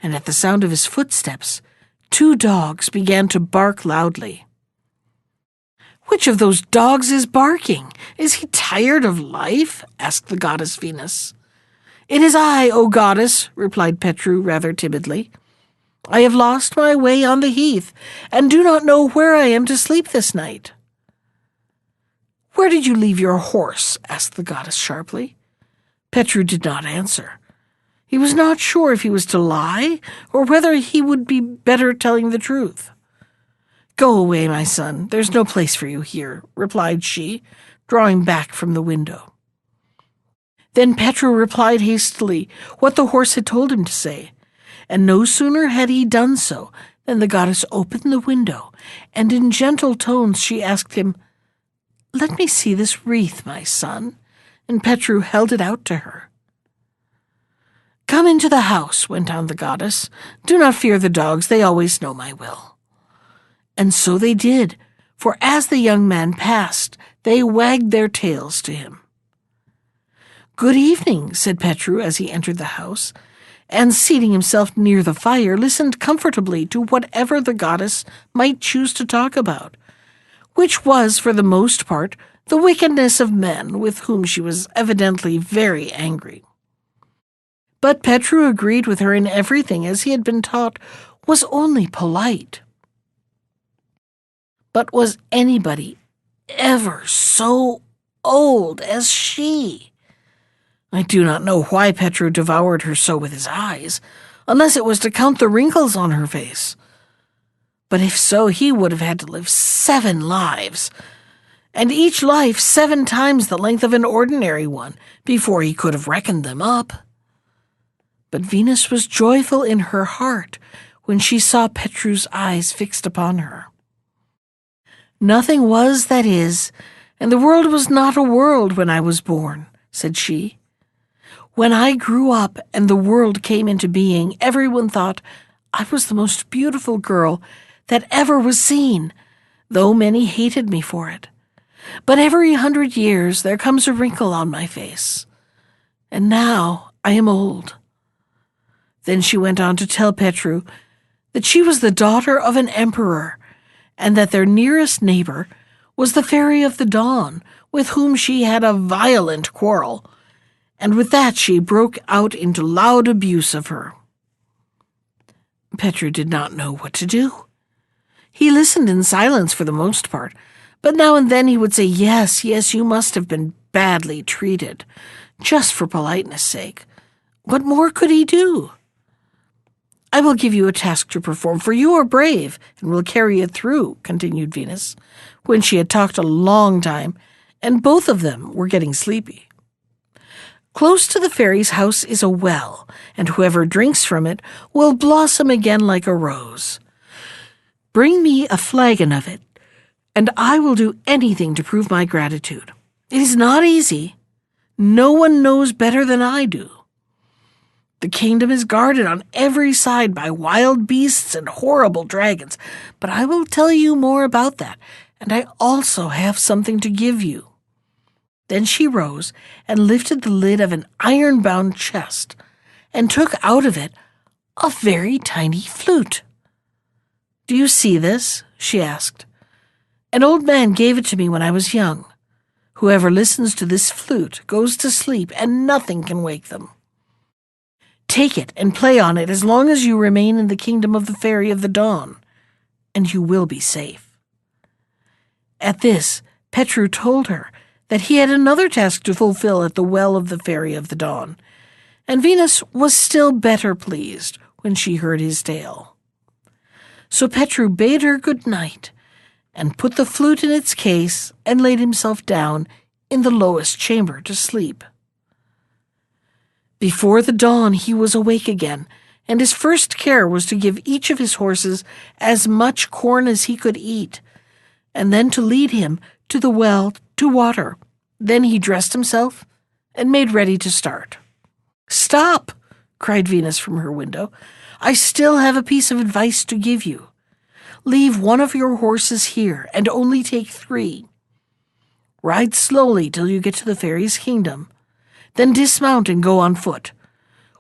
A: and at the sound of his footsteps, 2 dogs began to bark loudly. "Which of those dogs is barking? Is he tired of life?" asked the goddess Venus. "It is I, O goddess," replied Petru rather timidly. "I have lost my way on the heath, and do not know where I am to sleep this night." "Where did you leave your horse?" asked the goddess sharply. Petru did not answer. He was not sure if he was to lie, or whether he would be better telling the truth. "Go away, my son. There's no place for you here," replied she, drawing back from the window. Then Petru replied hastily what the horse had told him to say, and no sooner had he done so than the goddess opened the window, and in gentle tones she asked him, "Let me see this wreath, my son," and Petru held it out to her. "Come into the house," went on the goddess. "Do not fear the dogs, they always know my will." And so they did, for as the young man passed, they wagged their tails to him. "Good evening," said Petru as he entered the house, and seating himself near the fire, listened comfortably to whatever the goddess might choose to talk about, which was, for the most part, the wickedness of men, with whom she was evidently very angry. But Petru agreed with her in everything, as he had been taught was only polite. But was anybody ever so old as she? I do not know why Petru devoured her so with his eyes, unless it was to count the wrinkles on her face. But if so, he would have had to live 7 lives, and each life 7 times the length of an ordinary one, before he could have reckoned them up. But Venus was joyful in her heart when she saw Petru's eyes fixed upon her. "Nothing was that is, and the world was not a world when I was born," said she. "When I grew up and the world came into being, everyone thought I was the most beautiful girl that ever was seen, though many hated me for it. But every 100 years there comes a wrinkle on my face, and now I am old." Then she went on to tell Petru that she was the daughter of an emperor, and that their nearest neighbor was the Fairy of the Dawn, with whom she had a violent quarrel, and with that she broke out into loud abuse of her. Petru did not know what to do. He listened in silence for the most part, but now and then he would say, yes, you must have been badly treated, just for politeness' sake. What more could he do? "I will give you a task to perform, for you are brave, and will carry it through," continued Venus, when she had talked a long time, and both of them were getting sleepy. "Close to the fairy's house is a well, and whoever drinks from it will blossom again like a rose. Bring me a flagon of it, and I will do anything to prove my gratitude. It is not easy. No one knows better than I do. The kingdom is guarded on every side by wild beasts and horrible dragons, but I will tell you more about that, and I also have something to give you." Then she rose and lifted the lid of an iron-bound chest, and took out of it a very tiny flute. "Do you see this?" she asked. "An old man gave it to me when I was young. Whoever listens to this flute goes to sleep, and nothing can wake them. Take it and play on it as long as you remain in the kingdom of the Fairy of the Dawn, and you will be safe." At this, Petru told her that he had another task to fulfill at the well of the Fairy of the Dawn, and Venus was still better pleased when she heard his tale. So Petru bade her good night, and put the flute in its case, and laid himself down in the lowest chamber to sleep. Before the dawn he was awake again, and his first care was to give each of his horses as much corn as he could eat, and then to lead him to the well to water. Then he dressed himself and made ready to start. "Stop!" cried Venus from her window. "I still have a piece of advice to give you. Leave one of your horses here, and only take 3. Ride slowly till you get to the fairy's kingdom. Then dismount and go on foot.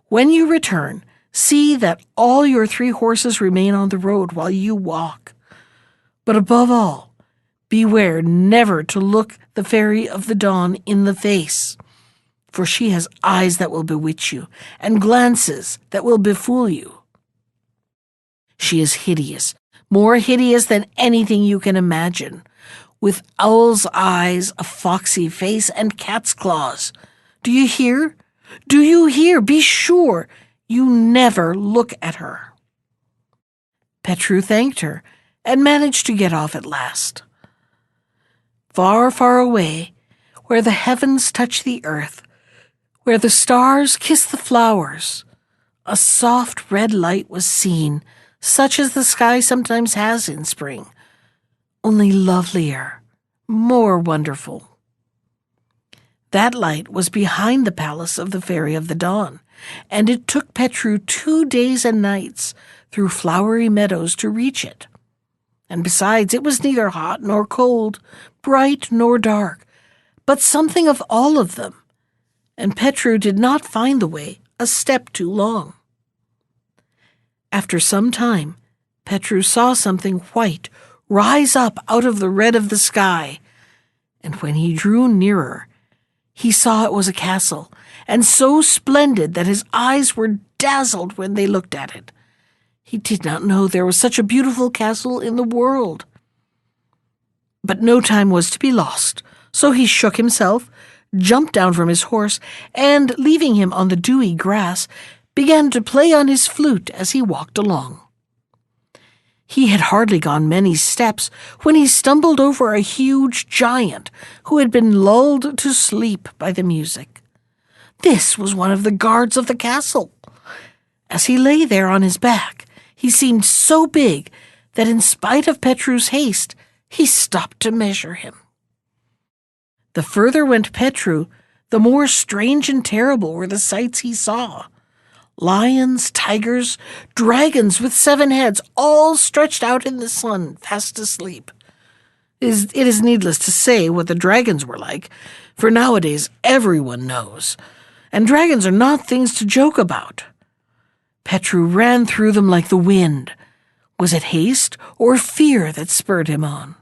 A: When you return, see that all your 3 horses remain on the road while you walk. But above all, beware never to look the Fairy of the Dawn in the face, for she has eyes that will bewitch you, and glances that will befool you. She is hideous, more hideous than anything you can imagine, with owl's eyes, a foxy face, and cat's claws. Do you hear? Do you hear? Be sure you never look at her." Petru thanked her and managed to get off at last. Far, far away, where the heavens touch the earth, where the stars kiss the flowers, a soft red light was seen, such as the sky sometimes has in spring, only lovelier, more wonderful. That light was behind the palace of the Fairy of the Dawn, and it took Petru 2 days and nights through flowery meadows to reach it. And besides, it was neither hot nor cold, bright nor dark, but something of all of them, and Petru did not find the way a step too long. After some time, Petru saw something white rise up out of the red of the sky, and when he drew nearer, he saw it was a castle, and so splendid that his eyes were dazzled when they looked at it. He did not know there was such a beautiful castle in the world. But no time was to be lost, so he shook himself, jumped down from his horse, and, leaving him on the dewy grass, began to play on his flute as he walked along. He had hardly gone many steps when he stumbled over a huge giant who had been lulled to sleep by the music. This was one of the guards of the castle. As he lay there on his back, he seemed so big that in spite of Petru's haste, he stopped to measure him. The further went Petru, the more strange and terrible were the sights he saw. Lions, tigers, dragons with 7 heads, all stretched out in the sun, fast asleep. It is needless to say what the dragons were like, for nowadays everyone knows, and dragons are not things to joke about. Petru ran through them like the wind. Was it haste or fear that spurred him on?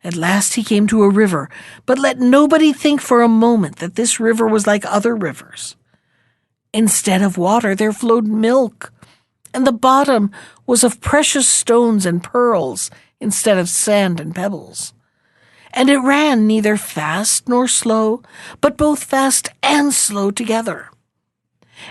A: At last he came to a river, but let nobody think for a moment that this river was like other rivers. Instead of water, there flowed milk, and the bottom was of precious stones and pearls instead of sand and pebbles. And it ran neither fast nor slow, but both fast and slow together.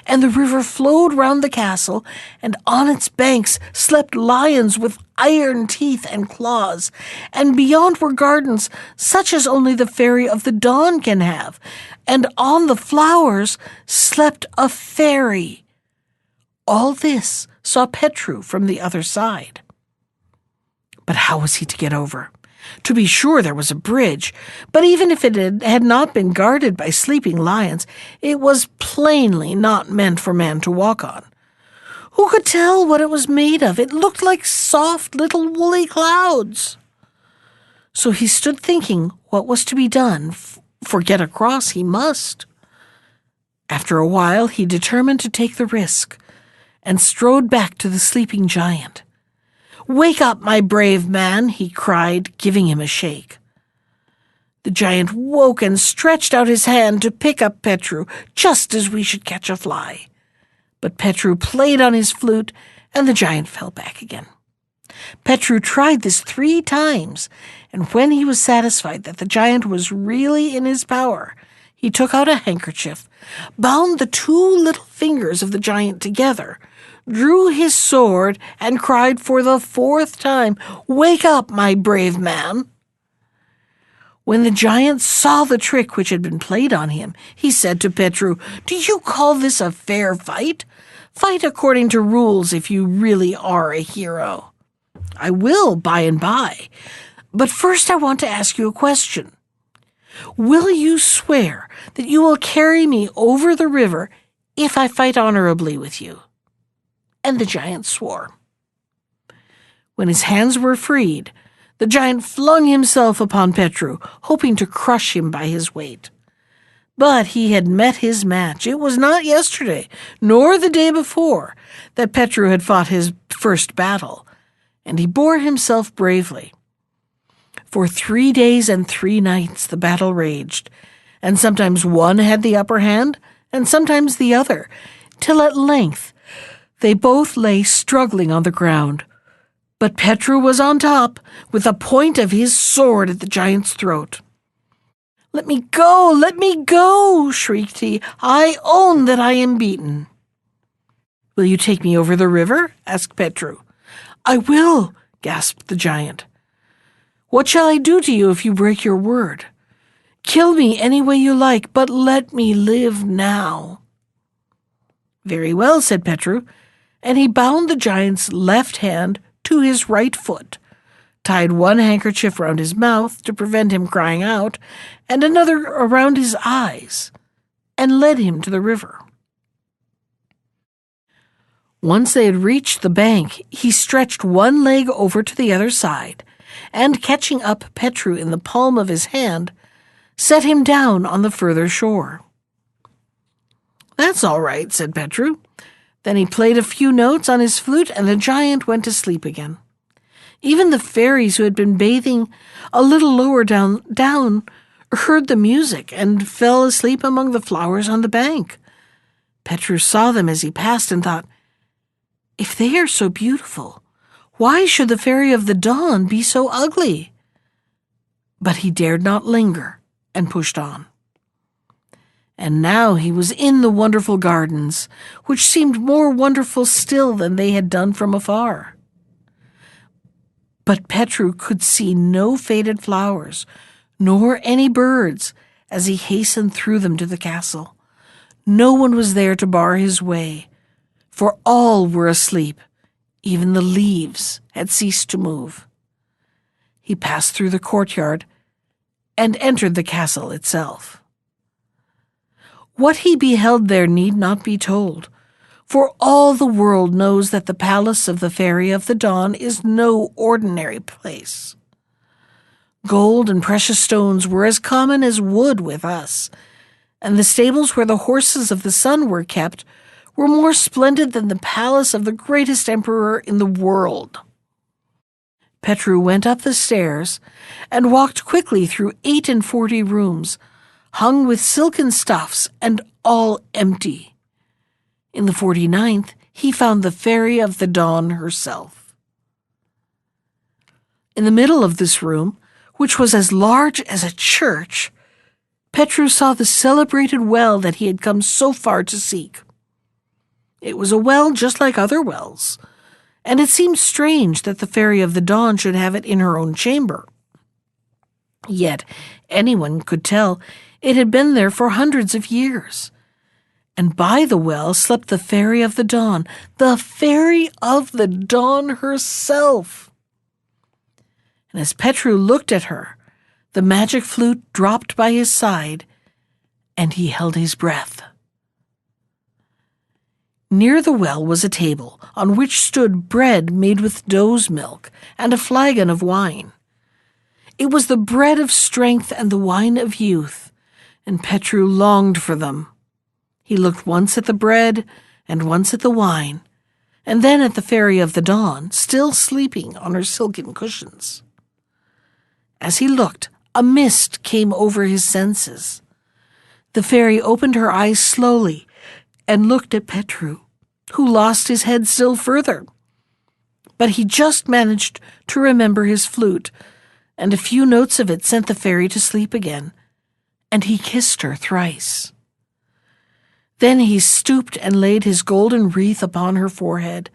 A: And the river flowed round the castle, and on its banks slept lions with iron teeth and claws, and beyond were gardens such as only the Fairy of the Dawn can have, and on the flowers slept a fairy. All this saw Petru from the other side. But how was he to get over? To be sure, there was a bridge, but even if it had not been guarded by sleeping lions, it was plainly not meant for man to walk on. Who could tell what it was made of? It looked like soft little woolly clouds. So he stood thinking what was to be done, for get across he must. After a while he determined to take the risk, and strode back to the sleeping giant. "Wake up, my brave man," he cried, giving him a shake. The giant woke and stretched out his hand to pick up Petru, just as we should catch a fly. But Petru played on his flute, and the giant fell back again. Petru tried this 3 times, and when he was satisfied that the giant was really in his power, he took out a handkerchief, bound the 2 little fingers of the giant together, drew his sword, and cried for the 4th time, "Wake up, my brave man." When the giant saw the trick which had been played on him, he said to Petru, "Do you call this a fair fight? Fight according to rules if you really are a hero. I will by and by, but first I want to ask you a question. Will you swear that you will carry me over the river if I fight honorably with you." And the giant swore. When his hands were freed, the giant flung himself upon Petru, hoping to crush him by his weight. But he had met his match. It was not yesterday, nor the day before, that Petru had fought his first battle, and he bore himself bravely. For 3 days and 3 nights the battle raged, and sometimes one had the upper hand, and sometimes the other, till at length they both lay struggling on the ground. But Petru was on top, with the point of his sword at the giant's throat. "Let me go! Let me go!" shrieked he. "I own that I am beaten." "Will you take me over the river?" asked Petru. "I will," gasped the giant. "What shall I do to you if you break your word?" "Kill me any way you like, but let me live now." "Very well," said Petru, and he bound the giant's left hand to his right foot, tied one handkerchief round his mouth to prevent him crying out, and another around his eyes, and led him to the river. Once they had reached the bank, he stretched one leg over to the other side, and catching up Petru in the palm of his hand, set him down on the further shore. "That's all right," said Petru. Then he played a few notes on his flute, and the giant went to sleep again. Even the fairies who had been bathing a little lower down heard the music and fell asleep among the flowers on the bank. Petru saw them as he passed and thought, "If they are so beautiful, why should the fairy of the dawn be so ugly?" But he dared not linger and pushed on. And now he was in the wonderful gardens, which seemed more wonderful still than they had done from afar. But Petru could see no faded flowers, nor any birds, as he hastened through them to the castle. No one was there to bar his way, for all were asleep. Even the leaves had ceased to move. He passed through the courtyard and entered the castle itself. What he beheld there need not be told, for all the world knows that the palace of the Fairy of the Dawn is no ordinary place. Gold and precious stones were as common as wood with us, and the stables where the horses of the sun were kept were more splendid than the palace of the greatest emperor in the world. Petru went up the stairs and walked quickly through 48 rooms, hung with silken stuffs and all empty. In the 49th, he found the Fairy of the Dawn herself. In the middle of this room, which was as large as a church, Petru saw the celebrated well that he had come so far to seek. It was a well just like other wells, and it seemed strange that the Fairy of the Dawn should have it in her own chamber. Yet anyone could tell it had been there for hundreds of years. And by the well slept the Fairy of the Dawn herself. And as Petru looked at her, the magic flute dropped by his side, and he held his breath. Near the well was a table, on which stood bread made with doe's milk and a flagon of wine. It was the bread of strength and the wine of youth, and Petru longed for them. He looked once at the bread and once at the wine, and then at the Fairy of the Dawn, still sleeping on her silken cushions. As he looked, a mist came over his senses. The fairy opened her eyes slowly and looked at Petru, who lost his head still further. But he just managed to remember his flute, and a few notes of it sent the fairy to sleep again, and he kissed her thrice. Then he stooped and laid his golden wreath upon her forehead,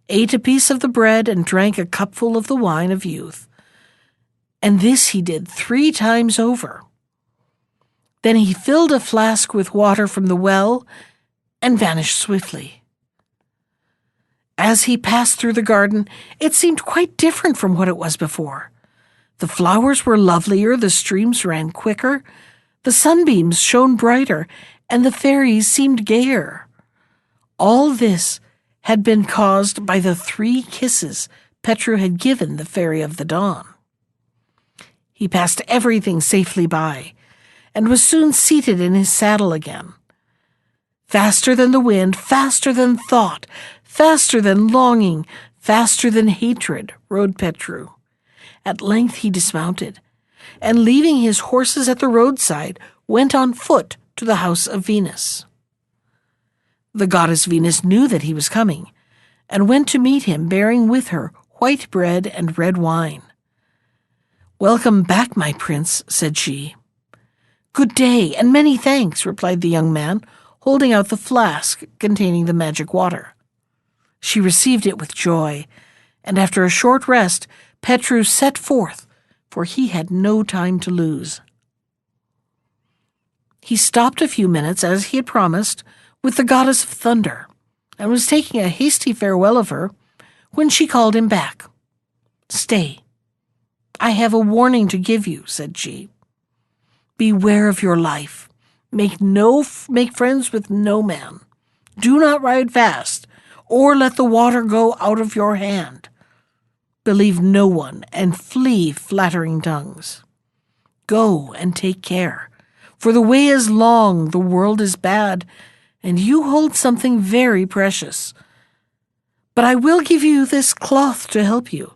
A: ate a piece of the bread and drank a cupful of the wine of youth. And this he did 3 times over. Then he filled a flask with water from the well and vanished swiftly. As he passed through the garden, it seemed quite different from what it was before. The flowers were lovelier, the streams ran quicker, the sunbeams shone brighter, and the fairies seemed gayer. All this had been caused by the 3 kisses Petru had given the Fairy of the Dawn. He passed everything safely by, and was soon seated in his saddle again. Faster than the wind, faster than thought, faster than longing, faster than hatred, rode Petru. At length he dismounted, and leaving his horses at the roadside, went on foot to the house of Venus. The goddess Venus knew that he was coming, and went to meet him, bearing with her white bread and red wine. "Welcome back, my prince," said she. "Good day, and many thanks," replied the young man, holding out the flask containing the magic water. She received it with joy, and after a short rest, Petru set forth, for he had no time to lose. He stopped a few minutes, as he had promised, with the goddess of thunder, and was taking a hasty farewell of her, when she called him back. "Stay. I have a warning to give you," said she. "Beware of your life. Make friends with no man. Do not ride fast, or let the water go out of your hand. Believe no one, and flee flattering tongues. Go and take care, for the way is long, the world is bad, and you hold something very precious. But I will give you this cloth to help you.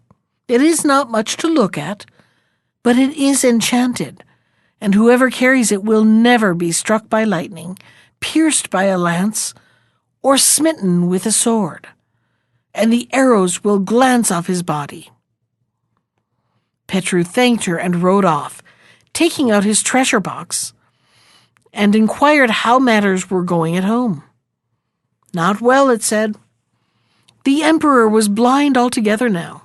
A: It is not much to look at, but it is enchanted, and whoever carries it will never be struck by lightning, pierced by a lance, or smitten with a sword, and the arrows will glance off his body." Petru thanked her and rode off, taking out his treasure box, and inquired how matters were going at home. Not well, it said. The emperor was blind altogether now,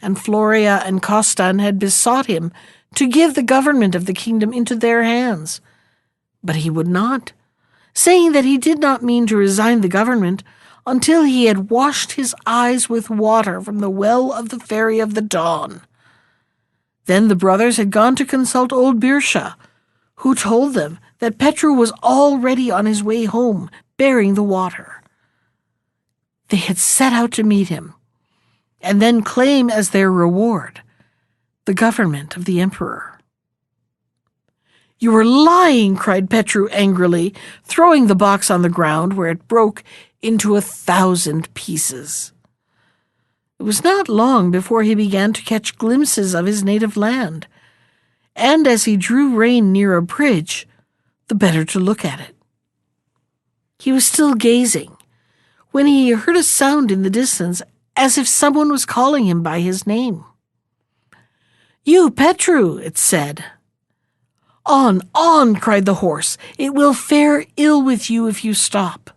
A: and Floria and Costan had besought him to give the government of the kingdom into their hands. But he would not, saying that he did not mean to resign the government until he had washed his eyes with water from the well of the Fairy of the Dawn. Then the brothers had gone to consult old Birsha, who told them that Petru was already on his way home, bearing the water. They had set out to meet him, and then claim as their reward the government of the emperor. "You are lying," cried Petru angrily, throwing the box on the ground, where it broke into 1,000 pieces. It was not long before he began to catch glimpses of his native land, and as he drew rein near a bridge, the better to look at it. He was still gazing when he heard a sound in the distance, as if someone was calling him by his name. "You, Petru," it said. "On, on," cried the horse. "It will fare ill with you if you stop."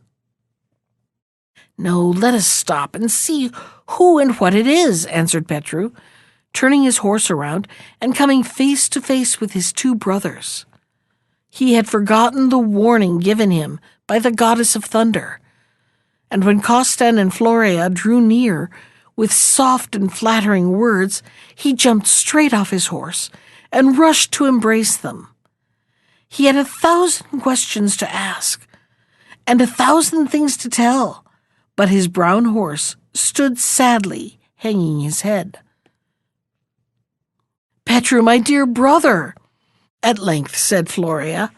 A: "No, let us stop and see who and what it is," answered Petru, turning his horse around and coming face to face with his 2 brothers. He had forgotten the warning given him by the goddess of thunder, and when Costan and Floria drew near with soft and flattering words, he jumped straight off his horse and rushed to embrace them. He had 1,000 questions to ask and 1,000 things to tell, but his brown horse stood sadly, hanging his head. "Petru, my dear brother," at length said Floria,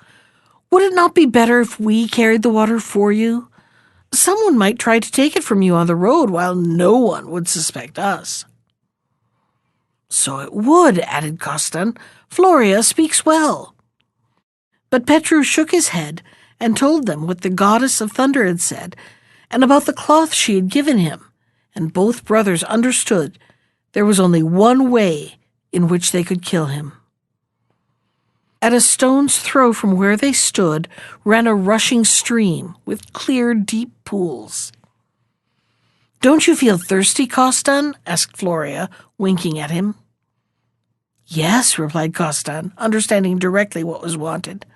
A: "would it not be better if we carried the water for you? Someone might try to take it from you on the road, while no one would suspect us." "So it would," added Costan. "Floria speaks well." But Petru shook his head and told them what the goddess of thunder had said, and about the cloth she had given him, and both brothers understood there was only one way in which they could kill him. At a stone's throw from where they stood ran a rushing stream with clear, deep pools. "Don't you feel thirsty, Costan?" asked Floria, winking at him. "Yes," replied Costan, understanding directly what was wanted.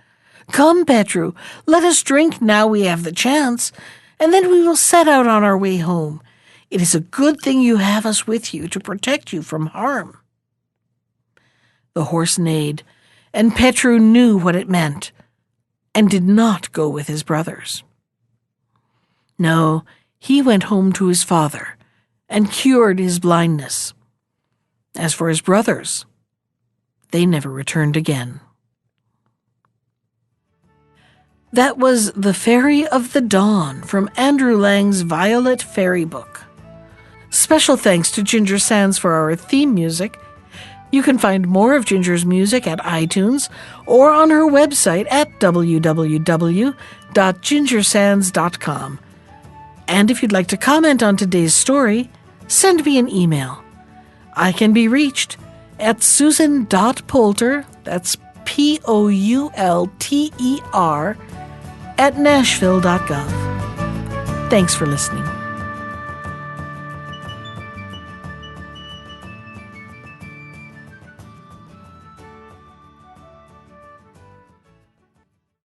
A: "Come, Petru, let us drink now we have the chance, and then we will set out on our way home. It is a good thing you have us with you to protect you from harm." The horse neighed, and Petru knew what it meant, and did not go with his brothers. No, he went home to his father and cured his blindness. As for his brothers, they never returned again. That was The Fairy of the Dawn from Andrew Lang's Violet Fairy Book. Special thanks to Ginger Sands for our theme music. You can find more of Ginger's music at iTunes or on her website at www.gingersands.com. And if you'd like to comment on today's story, send me an email. I can be reached at susan.poulter, that's Poulter, at nashville.gov. Thanks for listening.